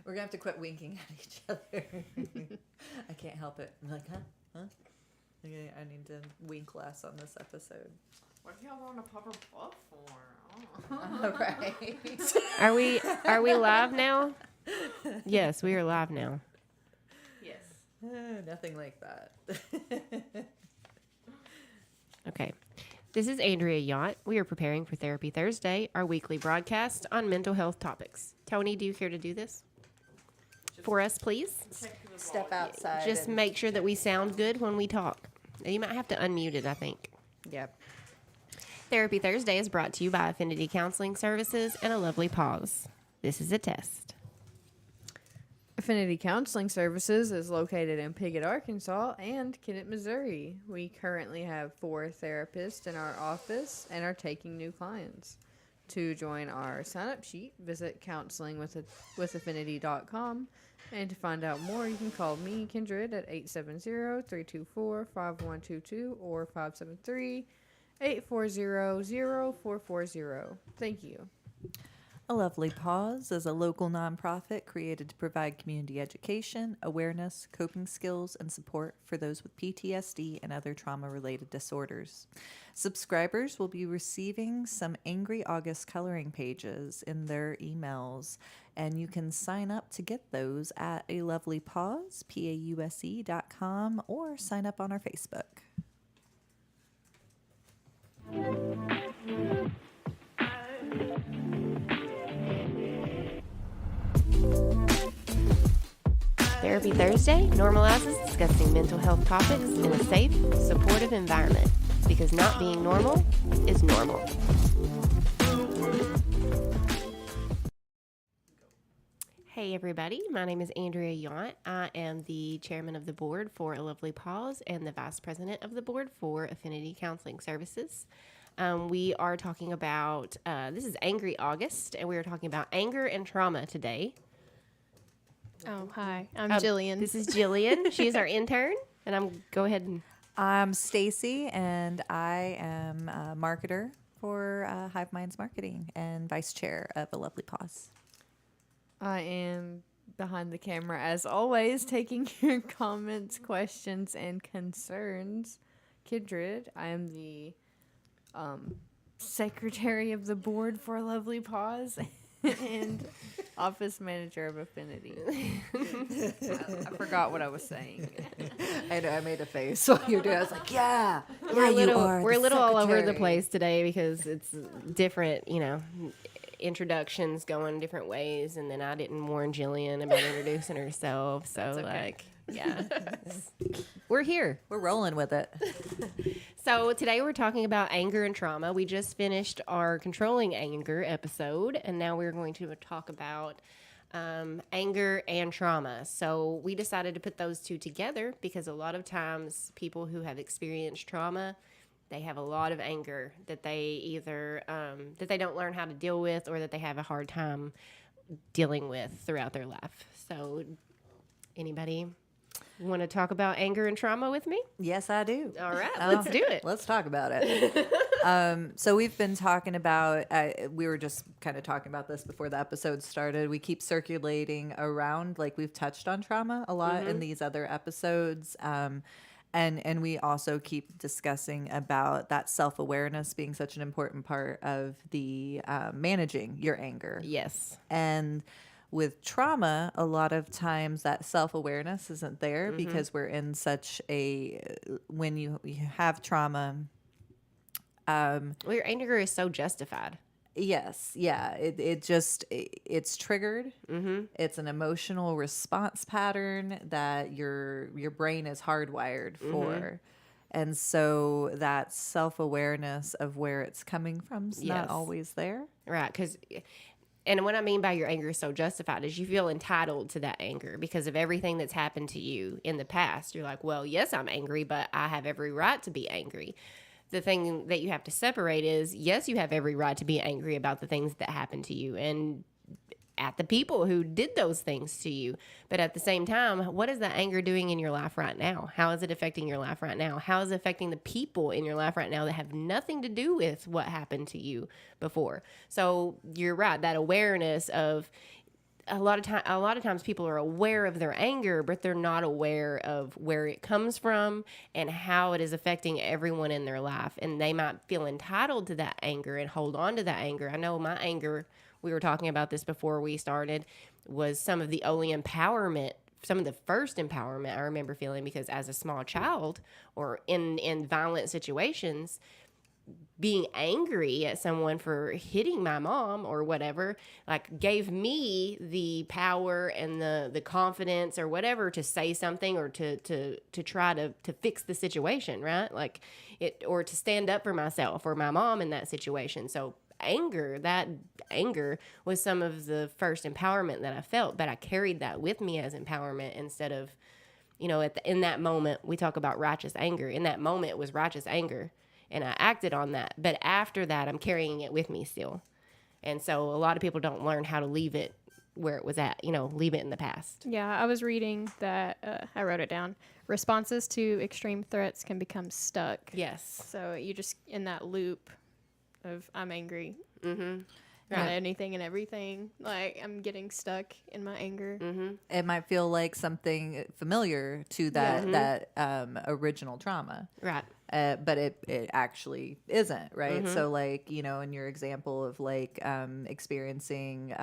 We're gonna have to quit winking at each other. I can't help it. I'm like, huh? Okay, I need to wink less on this episode. What are y'all going to pop her butt for? All right. Are we live now? Yes, we are live now. Yes. Nothing like that. Okay. This is Andrea Yacht. We are preparing for Therapy Thursday, our weekly broadcast on mental health topics. Tony, do you care to do this for us, please? Step outside. Just and- make sure that we sound good when we talk. You might have to unmute it, I think. Yep. Therapy Thursday is brought to you by Affinity Counseling Services and A Lovely Pause. This is a test. Affinity Counseling Services is located in Piggott, Arkansas and Kennett, Missouri. We currently have 4 therapists in our office and are taking new clients. To join our sign-up sheet, visit counselingwithaffinity.com. And to find out more, you can call me, Kindred, at 870-324-5122 or 573-840-0440. Thank you. A Lovely Pause is a local nonprofit created to provide community education, awareness, coping skills, and support for those with PTSD and other trauma-related disorders. Subscribers will be receiving some Angry August coloring pages in their emails, and you can sign up to get those at A Lovely Pause, PAUSE.com, or sign up on our Facebook. Therapy Thursday normalizes discussing mental health topics in a safe, supportive environment because not being normal is normal. Hey everybody, my name is Andrea Yacht. I am the chairman of the board for A Lovely Pause and the vice president of the board for Affinity Counseling Services. We are talking about, this is Angry August, and we are talking about anger and trauma today. Oh, hi. I'm Jillian. This is Jillian. She is our intern, and go ahead and. I'm Stacy, and I am a marketer for Hive Minds Marketing and vice chair of A Lovely Pause. I am behind the camera, as always, taking your comments, questions, and concerns. Kindred, I am the secretary of the board for Lovely Pause and office manager of Affinity. I forgot what I was saying. I know, I made a face while you were doing it. I was like, yeah, We're a little, we're a the little all over the secretary. place today because it's different, introductions going different ways, and then I didn't warn Jillian about introducing herself, so yeah, we're here. We're rolling with it. So today we're talking about anger and trauma. We just finished our controlling anger episode, and now we're going to talk about anger and trauma. So we decided to put those two together because a lot of times people who have experienced trauma, they have a lot of anger that they either that they don't learn how to deal with or that they have a hard time dealing with throughout their life. So anybody want to talk about anger and trauma with me? Yes, I do. All right, let's do it. Let's talk about it. So we've been talking about, we were just kind of talking about this before the episode started. We keep circulating around, like we've touched on trauma a lot in these other episodes. And we also keep discussing about that self-awareness being such an important part of the managing your anger. Yes. And with trauma, a lot of times that self-awareness isn't there because we're in such a, when you have trauma. Well, your anger is so justified. Yes. Yeah. It's triggered. Mm-hmm. It's an emotional response pattern that your brain is hardwired for. And so that self-awareness of where it's coming from is not Yes. always there. Right. And what I mean by your anger is so justified is you feel entitled to that anger because of everything that's happened to you in the past. You're like, well, yes, I'm angry, but I have every right to be angry. The thing that you have to separate is, yes, you have every right to be angry about the things that happened to you and at the people who did those things to you. But at the same time, what is that anger doing in your life right now? How is it affecting your life right now? How is it affecting the people in your life right now that have nothing to do with what happened to you before? So you're right. That awareness of a lot of times people are aware of their anger, but they're not aware of where it comes from and how it is affecting everyone in their life. And they might feel entitled to that anger and hold on to that anger. I know my anger, we were talking about this before we started, was some of the only empowerment, some of the first empowerment I remember feeling, because as a small child or in violent situations, being angry at someone for hitting my mom or whatever, like, gave me the power and the confidence or whatever to say something or to try to fix the situation, right? Like it, or to stand up for myself or my mom in that situation. So that anger was some of the first empowerment that I felt, but I carried that with me as empowerment instead of, in that moment, we talk about righteous anger. In that moment, it was righteous anger. And I acted on that. But after that, I'm carrying it with me still. And so a lot of people don't learn how to leave it where it was at, leave it in the past. Yeah, I was reading that, I wrote it down. Responses to extreme threats can become stuck. Yes. So you just in that loop of I'm angry. Mm-hmm. At anything and everything. Like, I'm getting stuck in my anger. Mm-hmm. It might feel like something familiar to that original trauma. Right. But it actually isn't, right? Mm-hmm. So, like, in your example of, like, experiencing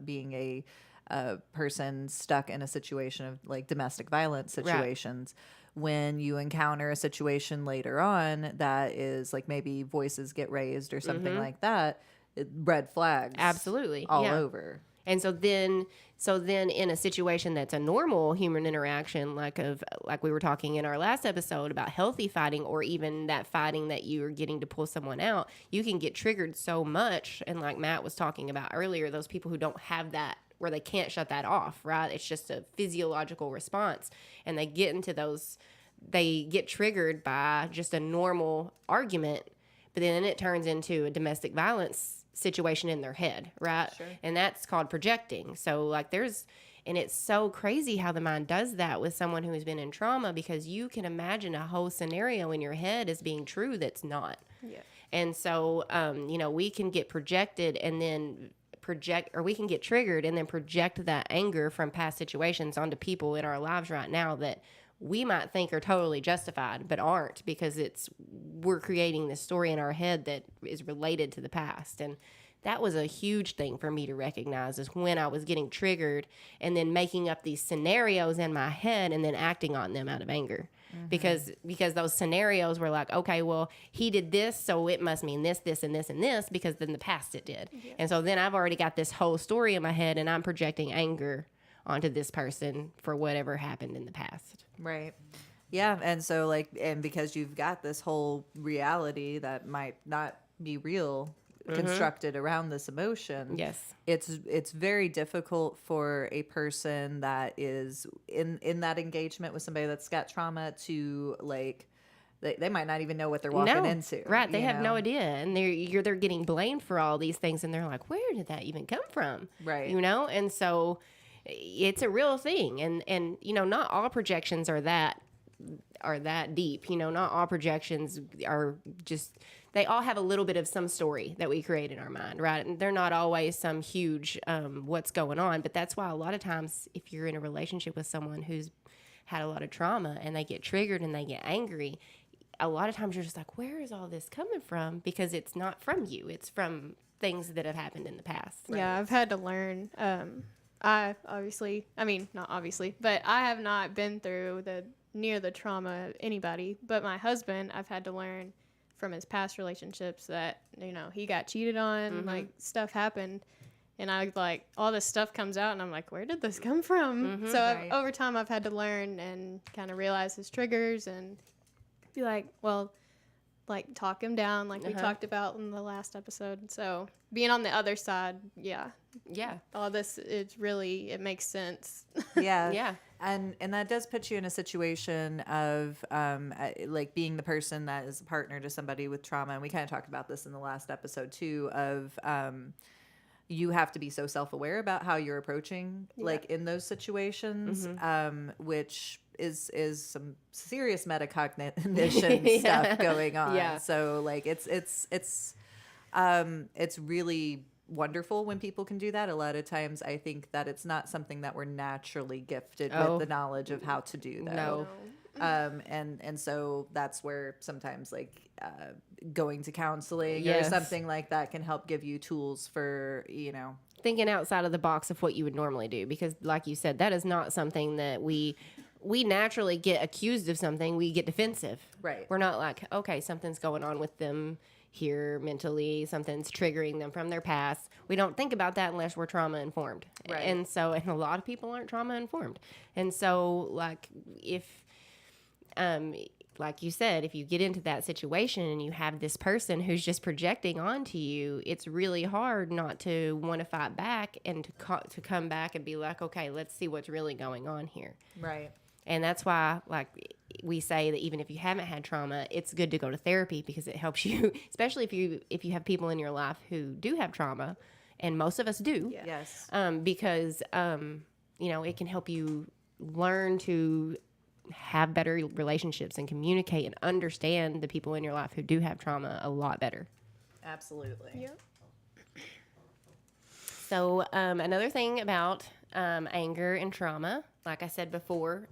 being a person stuck in a situation of, like, domestic violence situations, when you encounter a situation later on that is, like, maybe voices get raised or something like that, red flags. Absolutely. All over. And so then in a situation that's a normal human interaction, like we were talking in our last episode about healthy fighting, or even that fighting that you are getting to pull someone out, you can get triggered so much. And like Matt was talking about earlier, those people who don't have that, where they can't shut that off, right? It's just a physiological response. And they get triggered by just a normal argument, but then it turns into a domestic violence situation in their head, right? Sure. And that's called projecting. So like and it's so crazy how the mind does that with someone who has been in trauma, because you can imagine a whole scenario in your head as being true that's not. Yeah. And so, we can get projected and then we can get triggered and then project that anger from past situations onto people in our lives right now that we might think are totally justified, but aren't, because we're creating this story in our head that is related to the past. And that was a huge thing for me to recognize, is when I was getting triggered and then making up these scenarios in my head and then acting on them out of anger. Because those scenarios were like, okay, well, he did this, so it must mean this, this, and this, and this, because in the past it did. Yeah. And so then I've already got this whole story in my head, and I'm projecting anger onto this person for whatever happened in the past. Right. Yeah. And so, like, and because you've got this whole reality that might not be real constructed around this emotion. Yes. It's very difficult for a person that is in that engagement with somebody that's got trauma to, like, they might not even know what they're walking into. Right. They have no idea. And they're getting blamed for all these things, and they're like, where did that even come from? Right. And so it's a real thing. And not all projections are that deep. Not all projections are just, they all have a little bit of some story that we create in our mind, right? And they're not always some huge what's going on. But that's why a lot of times, if you're in a relationship with someone who's had a lot of trauma and they get triggered and they get angry, a lot of times you're just like, where is all this coming from? Because it's not from you. It's from things that have happened in the past. Right? Yeah, I've had to learn. Not obviously, but I have not been through near the trauma of anybody. But my husband, I've had to learn from his past relationships that, he got cheated on, like, stuff happened. And I, like, all this stuff comes out, and I'm like, where did this come from? So over time, I've had to learn and kind of realize his triggers and be like, well, like, talk him down, like we talked about in the last episode. So being on the other side, yeah, all this, it makes sense. Yeah. And that does put you in a situation of like being the person that is a partner to somebody with trauma. And we kind of talked about this in the last episode too, of you have to be so self-aware about how you're approaching, like, in those situations, which is some serious metacognition stuff going on. Yeah. So, like, it's really wonderful when people can do that. A lot of times I think that it's not something that we're naturally gifted Oh. with the knowledge of how to do, though. No. And so that's where sometimes like going to counseling Yes. or something like that can help give you tools for, you know. Thinking outside of the box of what you would normally do, because like you said, that is not something that we naturally get accused of something. We get defensive. Right. We're not like, okay, something's going on with them here mentally, something's triggering them from their past. We don't think about that unless we're trauma informed. Right. And so, and a lot of people aren't trauma informed. And so, like, like you said, if you get into that situation and you have this person who's just projecting onto you, it's really hard not to want to fight back and to come back and be like, okay, let's see what's really going on here. Right. And that's why, like, we say that even if you haven't had trauma, it's good to go to therapy because it helps you, especially if you have people in your life who do have trauma, and most of us do. Yeah. Yes. Because you know, it can help you learn to have better relationships and communicate and understand the people in your life who do have trauma a lot better. Absolutely. Yep. So another thing about anger and trauma, like I said before,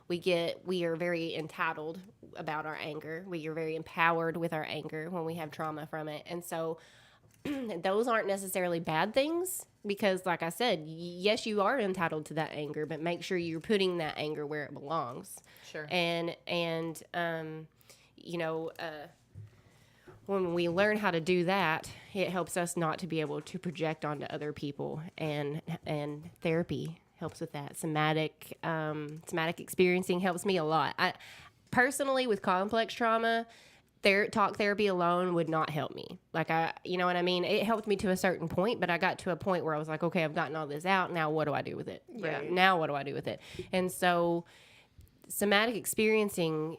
we are very entitled about our anger. We are very empowered with our anger when we have trauma from it. And so those aren't necessarily bad things because, like I said, yes, you are entitled to that anger, but make sure you're putting that anger where it belongs. Sure. And you know, when we learn how to do that, it helps us not to be able to project onto other people, and therapy helps with that. Somatic experiencing helps me a lot. I personally, with complex trauma, talk therapy alone would not help me. Like, you know what I mean? It helped me to a certain point, but I got to a point where I was like, okay, I've gotten all this out. Now what do I do with it? Yeah. Now what do I do with it? And so somatic experiencing,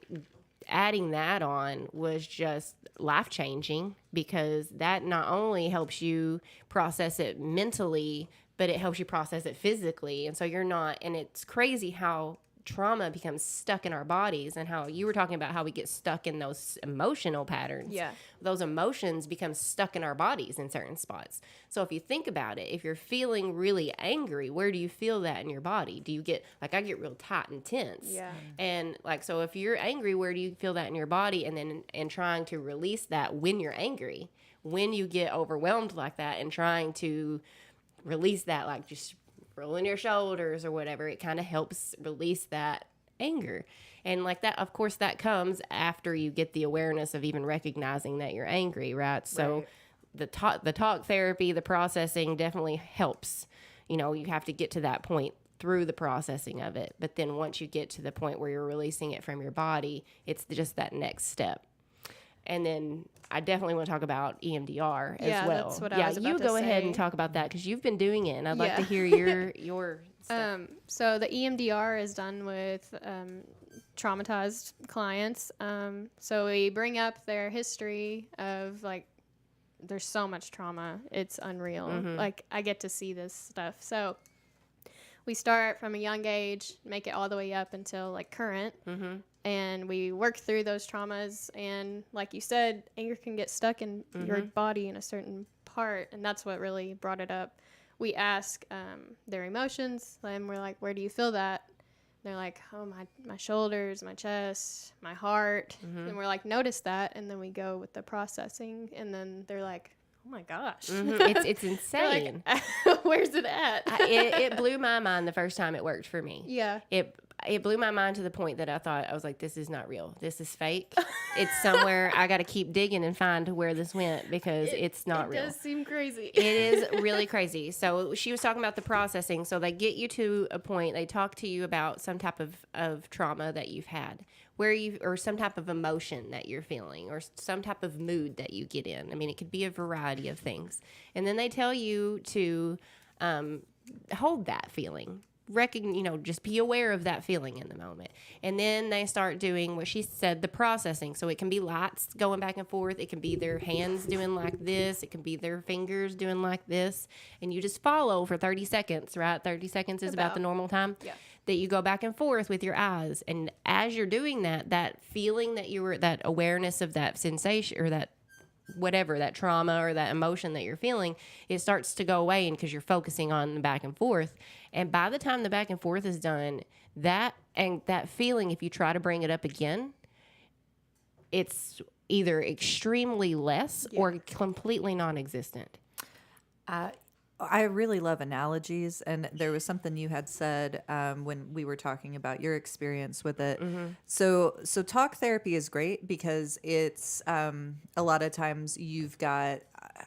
adding that on was just life-changing because that not only helps you process it mentally, but it helps you process it physically. And so you're not, and it's crazy how trauma becomes stuck in our bodies, and how you were talking about how we get stuck in those emotional patterns. Yeah. Those emotions become stuck in our bodies in certain spots. So if you think about it, if you're feeling really angry, where do you feel that in your body? Do you get, like, I get real tight and tense. Yeah. And like, so if you're angry, where do you feel that in your body? And then, and trying to release that when you're angry, when you get overwhelmed like that, and trying to release that, like just rolling your shoulders or whatever, it kind of helps release that anger. And like that, of course, that comes after you get the awareness of even recognizing that you're angry, right? So Right. the talk therapy, the processing definitely helps. You know, you have to get to that point through the processing of it. But then once you get to the point where you're releasing it from your body, it's just that next step. And then I definitely want to talk about EMDR as Yeah, well. that's what I was about you to go ahead say. and talk about that because you've been doing it, and I'd like to Yeah. hear your stuff. So the EMDR is done with traumatized clients. So we bring up their history of, like, there's so much trauma. It's unreal. Like, I get to see this stuff. So we start from a young age, make it all the way up until, like, current. And we work through those traumas. And like you said, anger can get stuck in your body in a certain part. And that's what really brought it up. We ask their emotions, and we're like, where do you feel that? They're like, oh, my shoulders, my chest, my heart. And we're like, notice that. And then we go with the processing. And then they're like, oh my gosh. It's They're insane. like, where's it at? It blew my mind the first time it worked for me. Yeah. It blew my mind to the point that I was like, this is not real. This is fake. It's somewhere. I got to keep digging and find where this went because it's not real. It does seem crazy. It is really crazy. So she was talking about the processing. So they get you to a point, they talk to you about some type of trauma that you've had, or some type of emotion that you're feeling, or some type of mood that you get in. I mean, it could be a variety of things. And then they tell you to hold that feeling. Just be aware of that feeling in the moment. And then they start doing what she said, the processing. So it can be lights going back and forth. It can be their hands doing like this. It can be their fingers doing like this. And you just follow for 30 seconds, right? 30 seconds is about the normal time. Yeah. That you go back and forth with your eyes. And as you're doing that feeling that that awareness of that sensation, or that whatever, that trauma or that emotion that you're feeling, it starts to go away, and because you're focusing on the back and forth. And by the time the back and forth is done, that feeling, if you try to bring it up again, it's either extremely less or completely non-existent. I really love analogies, and there was something you had said when we were talking about your experience with it. So talk therapy is great because it's a lot of times you've got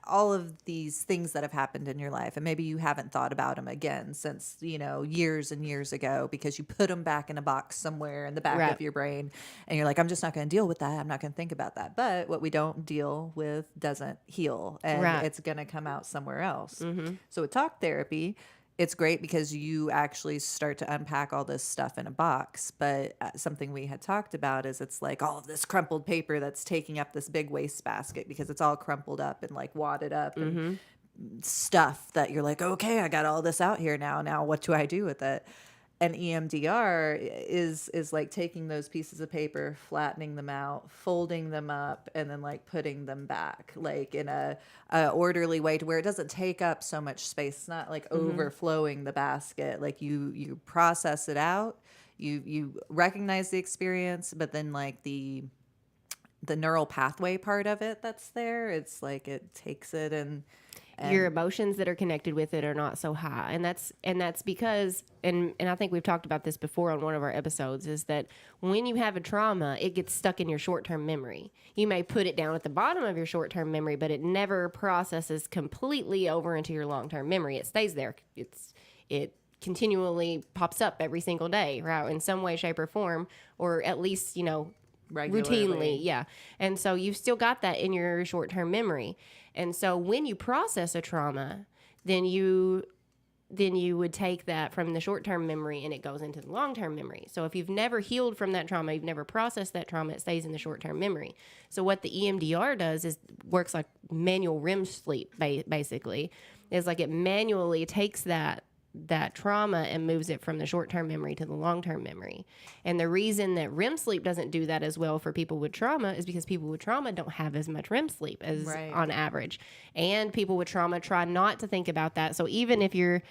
all of these things that have happened in your life, and maybe you haven't thought about them again since years and years ago because you put them back in a box somewhere in the back Right. of your brain, and you're like, I'm just not going to deal with that. I'm not going to think about that. But what we don't deal with doesn't heal, and Right. it's going to come out somewhere else. So with talk therapy, it's great because you actually start to unpack all this stuff in a box. But something we had talked about is it's like all of this crumpled paper that's taking up this big wastebasket because it's all crumpled up and like wadded up and stuff that you're like, okay, I got all this out here now. Now what do I do with it? And EMDR is like taking those pieces of paper, flattening them out, folding them up, and then like putting them back like in a orderly way to where it doesn't take up so much space. It's not like overflowing the basket. Like you process it out, you recognize the experience, but then like the neural pathway part of it that's there, it's like it takes it and Your emotions that are connected with it are not so high, and that's because and I think we've talked about this before on one of our episodes, is that when you have a trauma, it gets stuck in your short-term memory. You may put it down at the bottom of your short-term memory, but it never processes completely over into your long-term memory. It stays there. It continually pops up every single day, right, in some way, shape, or form, or at least regularly. routinely, yeah. And so you've still got that in your short-term memory. And so when you process a trauma, then you would take that from the short-term memory and it goes into the long-term memory. So if you've never healed from that trauma, you've never processed that trauma, it stays in the short-term memory. So what the EMDR does is works like manual REM sleep, basically. Is like it manually takes that trauma and moves it from the short-term memory to the long-term memory. And the reason that REM sleep doesn't do that as well for people with trauma is because people with trauma don't have as much REM sleep as on average. And people with trauma try not to think about that. So even if you're,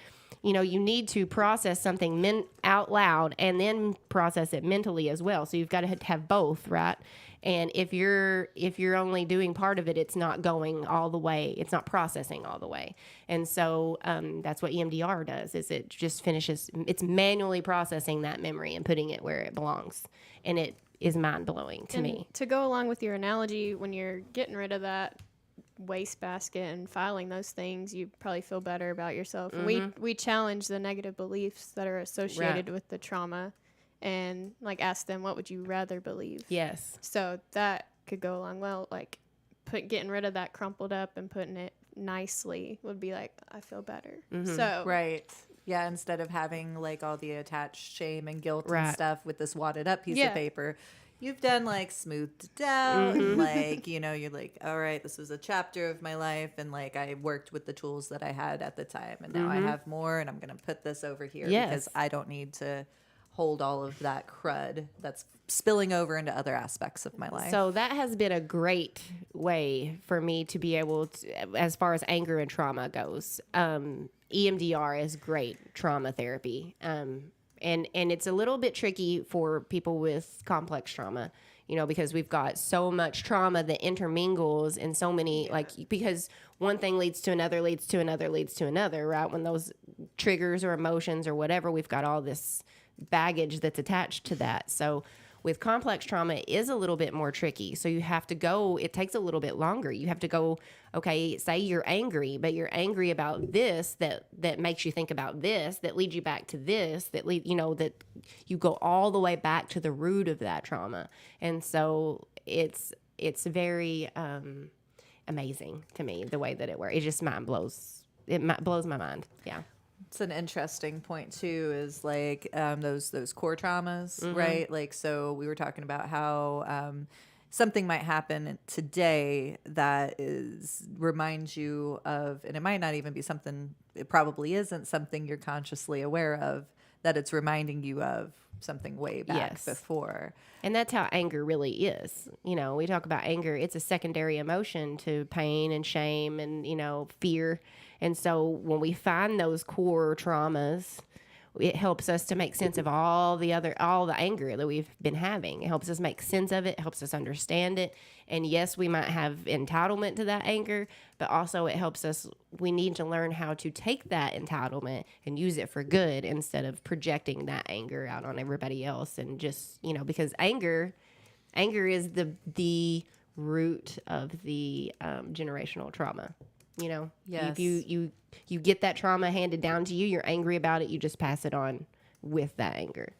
you need to process something out loud and then process it mentally as well. So you've got to have both, right? And if you're only doing part of it, it's not going all the way. It's not processing all the way. And so that's what EMDR does, is it just it's manually processing that memory and putting it where it belongs. And it is mind-blowing to me. To go along with your analogy, when you're getting rid of that wastebasket and filing those things, you probably feel better about yourself. And we challenge the negative beliefs that are associated with the trauma and like ask them, what would you rather believe? Yes. So that could go along well. Like getting rid of that crumpled up and putting it nicely would be like, I feel better. So Right. Yeah, instead of having like all the attached shame and guilt Right. and stuff with this wadded up piece of paper, you've done like smoothed it out and like, you're like, all right, this was a chapter of my life and like I worked with the tools that I had at the time and now I have more and I'm going to put this over here because I don't need to hold all of that crud that's spilling over into other aspects of my life. So that has been a great way for me to be able to, as far as anger and trauma goes. EMDR is great trauma therapy. And it's a little bit tricky for people with complex trauma, because we've got so much trauma that intermingles in so many, because one thing leads to another, leads to another, leads to another, right? When those triggers or emotions or whatever, we've got all this baggage that's attached to that. So with complex trauma, it is a little bit more tricky. So you have to go, it takes a little bit longer. You have to go, okay, say you're angry, but you're angry about this that makes you think about this, that leads you back to this, that that you go all the way back to the root of that trauma. And so it's very amazing to me the way that it works. It just blows my mind. Yeah. It's an interesting point too, is like those core traumas, right? Like, so we were talking about how something might happen today that reminds you of, and it might not even be something, it probably isn't something you're consciously aware of, that it's reminding you of something way back Yes. before. And that's how anger really is. You know, we talk about anger, it's a secondary emotion to pain and shame and, you know, fear. And so when we find those core traumas, it helps us to make sense of all the anger that we've been having. It helps us make sense of it, helps us understand it. And yes, we might have entitlement to that anger, but also it helps us, we need to learn how to take that entitlement and use it for good instead of projecting that anger out on everybody else. And just, you know, because anger is the root of the generational trauma. You know, Yes. if you get that trauma handed down to you, you're angry about it, you just pass it on with that anger.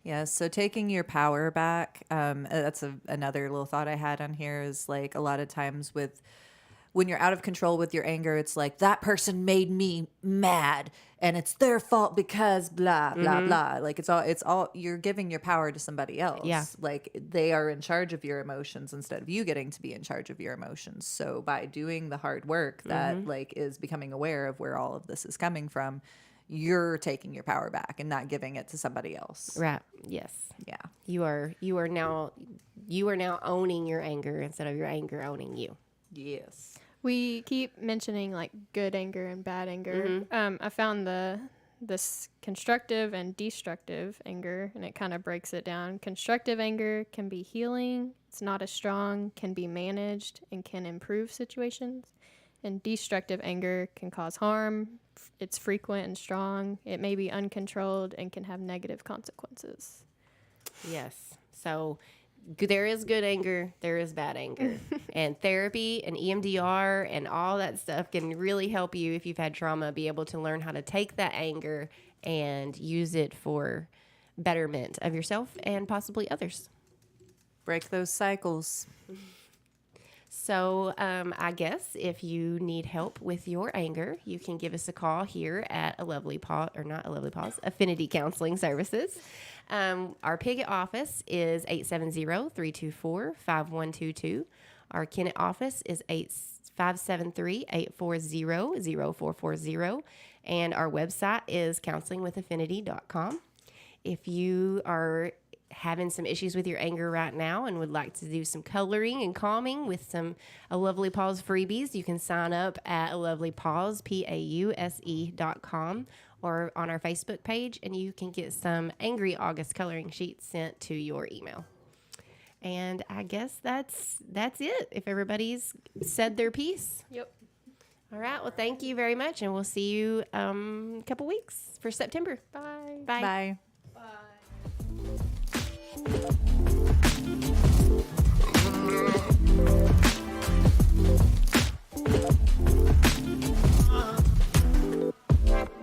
Yeah, so taking your power back, that's another little thought I had on here is like a lot of times when you're out of control with your anger, it's like that person made me mad and it's their fault because blah, blah, blah. Like it's all, you're giving your power to somebody else. Yeah. Like they are in charge of your emotions instead of you getting to be in charge of your emotions. So by doing the hard work that like is becoming aware of where all of this is coming from, you're taking your power back and not giving it to somebody else. Right. Yes. Yeah. You are now owning your anger instead of your anger owning you. Yes. We keep mentioning like good anger and bad anger. I found this constructive and destructive anger, and it kind of breaks it down. Constructive anger can be healing, it's not as strong, can be managed, and can improve situations. And destructive anger can cause harm, it's frequent and strong, it may be uncontrolled, and can have negative consequences. Yes. So there is good anger, there is bad anger. And therapy and EMDR and all that stuff can really help you if you've had trauma be able to learn how to take that anger and use it for betterment of yourself and possibly others. Break those cycles. So I guess if you need help with your anger, you can give us a call here at Affinity Counseling Services. Our Piggott office is 870-324-5122. Our Kennett office is 573-840-0440. And our website is counselingwithaffinity.com. If you are having some issues with your anger right now and would like to do some coloring and calming with some A Lovely Pause freebies, you can sign up at A Lovely Pause, PAUSE.com, or on our Facebook page, and you can get some Angry August coloring sheets sent to your email. And I guess that's it, if everybody's said their piece. Yep. All right, well, thank you very much, and we'll see you a couple weeks for September. Bye. Bye. Bye. Bye.